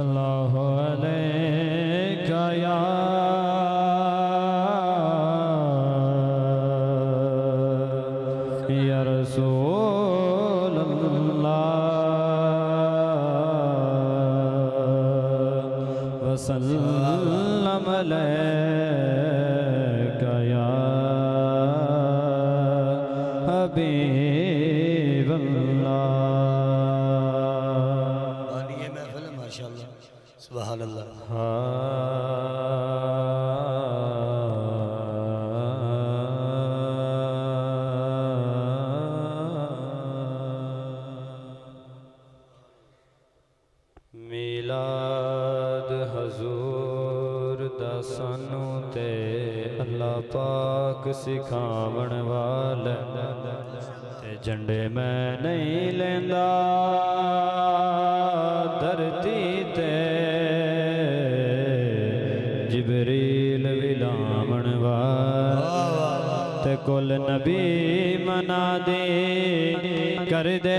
सल्लल्लाहु अलैका या रसूल अल्लाह वसल्लम अलैका या हबीब अल्लाह। ये महफिल है माशाअल्लाह, सुभान अल्लाह। मिलाद हजूर दा सानू ते अल्लाह पाक सिखावण वाला ते झंडे मैं नहीं लेंदा धरती ते जिबरील विलावण वाला ते कुल नबी मना दे कर दे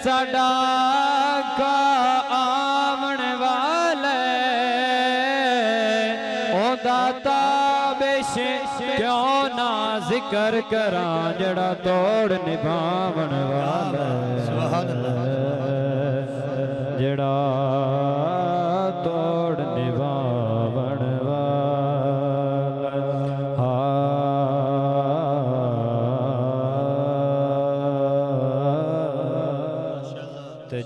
साडा का आवन वाले ओ दाता बेश क्यों ना जिक्र करा जड़ा तोड़ निभावन वाला जड़ा तोड़ निभावन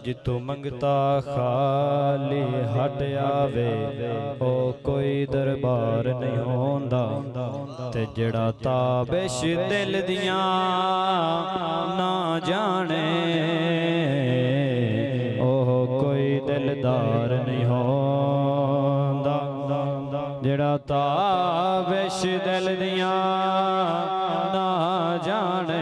जितों मंगता खाली हट आवे ओ कोई दरबार नहीं होंदा ते जड़ा ताबिश दिल दियां ना जाने ओह कोई दिलदार नहीं होंदा जड़ा ताबिश दिल दियां ना जाने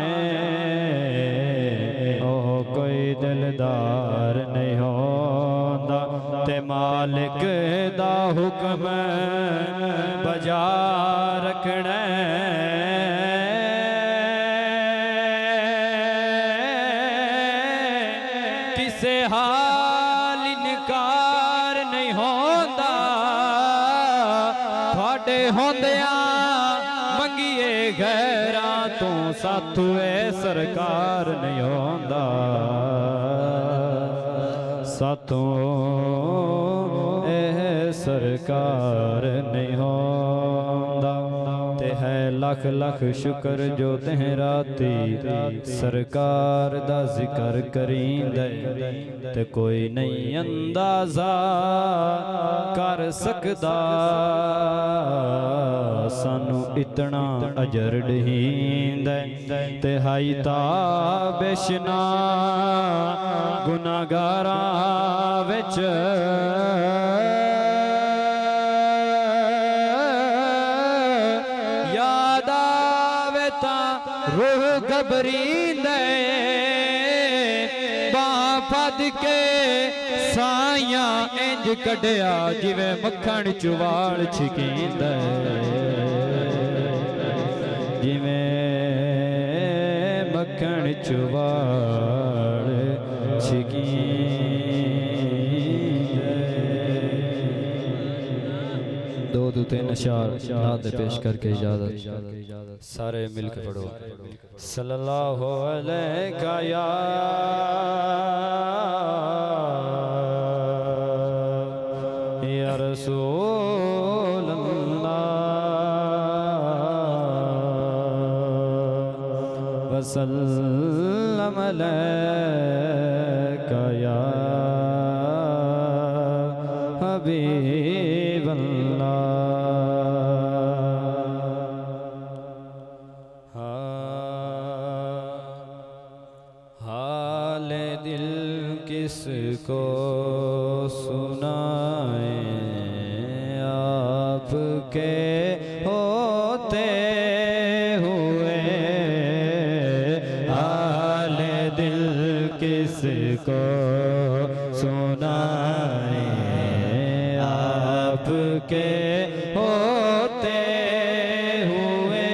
ओह कोई दिलदार नहीं होंदा ते मालिक दा हुक्म बजा रखना किसे हाल इनकार नहीं होंदा थोड़े होंदिया मंगिए गैरां तू साथू ए सरकार नहीं होंदा साथों एह सरकार नहीं होंदा ते है लख लख शुक्र जो तेह राती सरकार दा जिक्र करींदे ते कोई नहीं अंदाजा कर सकदा सानू इतना अजर ढींदे ते हाई ताबिशना गुनाहगारा विच याद आवे तां रूह घबरींदे बां फद के साइयां इंज कढ़िया जिवें मक्खण चुवाल छिकींदे जिवें मक्खण चुवाल दो दो तीन अशार नात पेश करके इजाजत सारे मिलकर पढ़ो सल्लल्लाहु अलैका या रसूल अल्लाह वसल्लम अलैका या हबीब अल्लाह। हाल दिल किसको सुनाए आपके होते हुए हाल दिल किसको सुनाए आपके होते हुए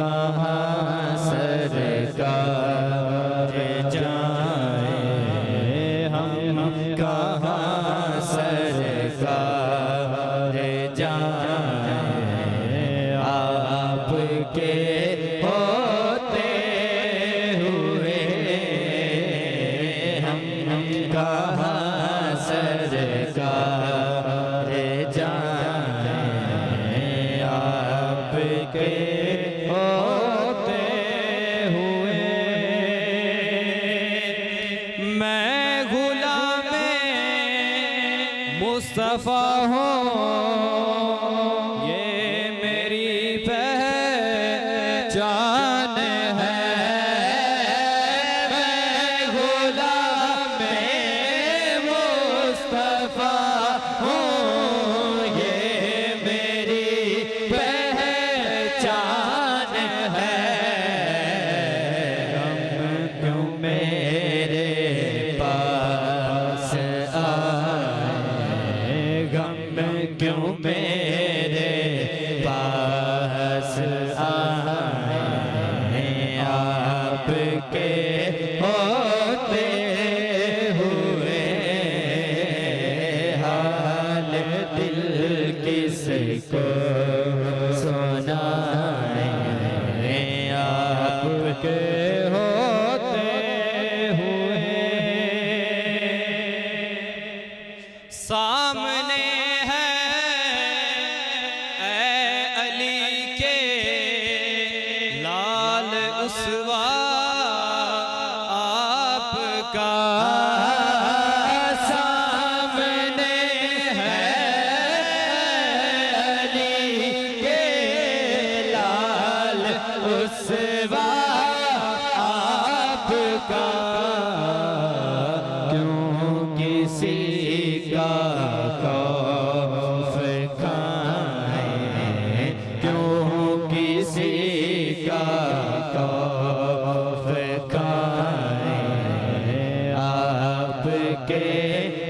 कहाँ सरकार जाए, हम कहाँ सरकार जाए, आपके होते हुए हम कहाँ सरकार जाए, आपके होते हुए। मैं गुलामे मुस्तफा हूँ, ये मेरी पहचान है। मैं गुलामे मुस्तफा हूँ, ये मेरी पहचान है। गम क्यों मेरे पास आए, गम क्यों मेरे पास आए, आपके होते हुए हाल दिल किसको सुनाए, आपके होते हुए। सामने है ऐ अली के लाल उसवा आपका, सामने है अली के लाल उसवा आपका। क्यों किसी का खौफ खाएं, क्यों किसी का खौफ खाएं, आपके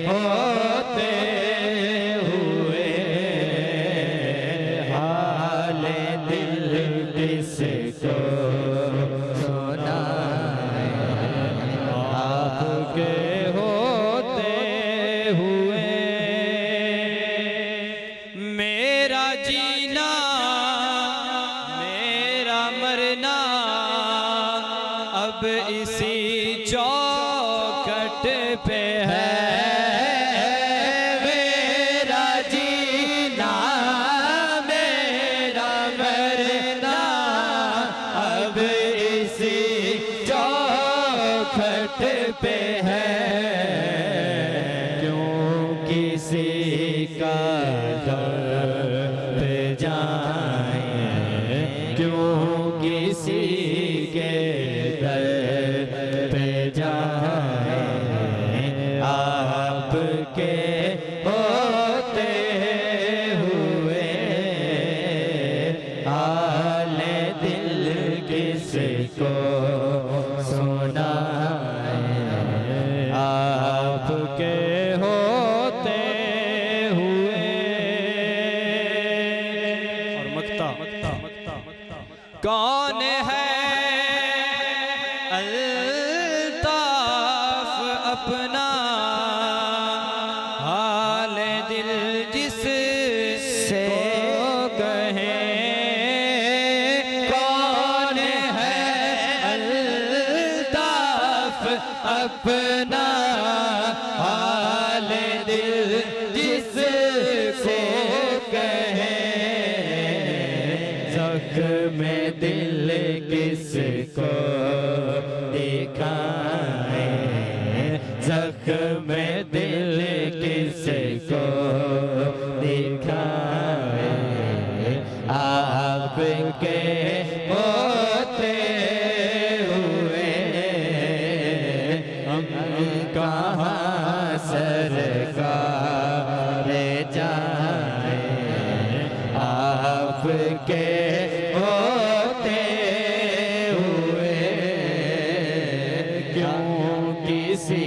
होते हुए हाल दिल किसको सुनाए, आपके होते हुए। मेरा जीना मेरा मरना अब इसी चौखट पे है। मेरा जीना मेरा मरना अब इसी चौखट पे है। क्यों किसी का दर्द जाए, क्यों किसी के दर्द पे जाए, आपके होते हुए हाल दिल किसको सुनाए, आपके होते हुए। और मक्ता कौन है अल्ताफ अपना हाल दिल जिस से कहें, कौन है अल्ताफ अपना हाल दिल जिस से कहें, जख्म दिल किसको दिखाएं, जख्म दिल किसको दिखाएं, आपके होते हुए हम कहाँ सरकार जाए, आपके होते हुए क्यों किसी